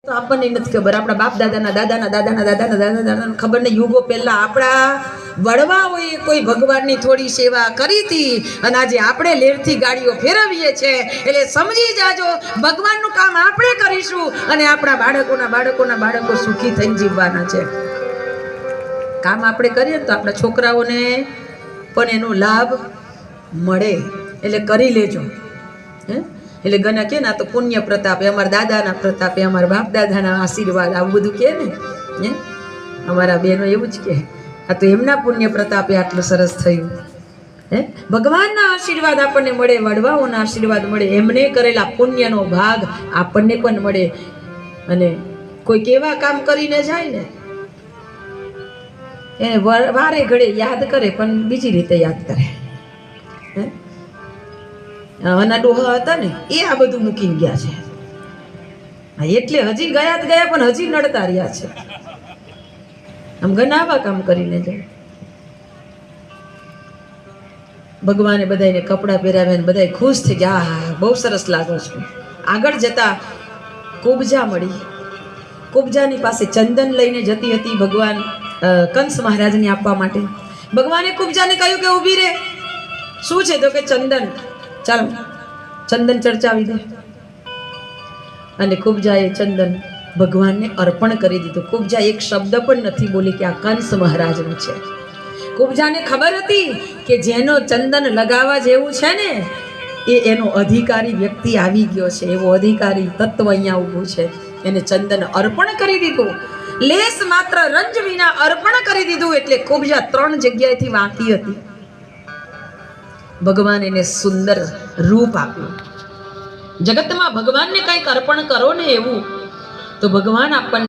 તો આપણને નથી ખબર, આપણા બાપ દાદાના દાદાના દાદાના દાદાના દાદાના ખબર ને યુગો પહેલા આપણા વડવાઓએ કોઈ ભગવાનની થોડી સેવા કરી હતી અને આજે આપણે લેરથી ગાડીઓ ફેરવીએ છીએ. એટલે સમજી જાજો, ભગવાનનું કામ આપણે કરીશું અને આપણા બાળકોના બાળકો સુખી થઈને જીવવાના છે. કામ આપણે કરીએ તો આપણા છોકરાઓને પણ એનો લાભ મળે, એટલે કરી લેજો. એટલે ગણા કે ના તો પુણ્ય પ્રતાપે, અમારા દાદાના પ્રતાપે, અમારા બાપ દાદાના આશીર્વાદ, આવું બધું કે ને અમારા બહેનો એવું જ કે આ તો એમના પુણ્ય પ્રતાપે આટલું સરસ થયું. ભગવાનના આશીર્વાદ આપણને મળે, વડવાઓના આશીર્વાદ મળે, એમને કરેલા પુણ્યનો ભાગ આપણને પણ મળે. અને કોઈ કેવા કામ કરીને જાય ને એને વારે ઘડે યાદ કરે, પણ બીજી રીતે યાદ કરે. આના ડોહા હતા ને એ આ બધું મૂકીને ગયા છે, એટલે હજી ગયા પણ હજી નડતા રહ્યા છે. આમ ઘણા આવા કામ કરીને જાય. ભગવાને બધાને કપડાં પહેરાવ્યા ને બધા ખુશ થઈ ગયા, હા બહુ સરસ લાગો છો. આગળ જતા કુબજા મળી. કુબજાની પાસે ચંદન લઈને જતી હતી ભગવાન કંસ મહારાજને આપવા માટે. ભગવાને કુબજાને કહ્યું કે ઊભી રે. શું છે તો કે ચંદન, ચાલો ચંદન ચર્ચાવી દે. અને કુબજાએ ચંદન ભગવાનને અર્પણ કરી દીધું. કુબજા એક શબ્દ પણ નથી બોલી કે આ કંસ મહારાજનું છે. કુબજાને ખબર હતી કે જેનો ચંદન લગાવવા જેવું છે ને એનો અધિકારી વ્યક્તિ આવી ગયો છે, એવો અધિકારી તત્વ અહીંયા ઊભું છે. એને ચંદન અર્પણ કરી દીધું, લેસ માત્ર રંજ વિના અર્પણ કરી દીધું. એટલે કુબજા 3 જગ્યાએથી વાંકી હતી. ભગવાન એને સુંદર રૂપ આપ્યું. જગતમાં ભગવાનને કંઈક અર્પણ કરો ને એવું તો ભગવાન આપણને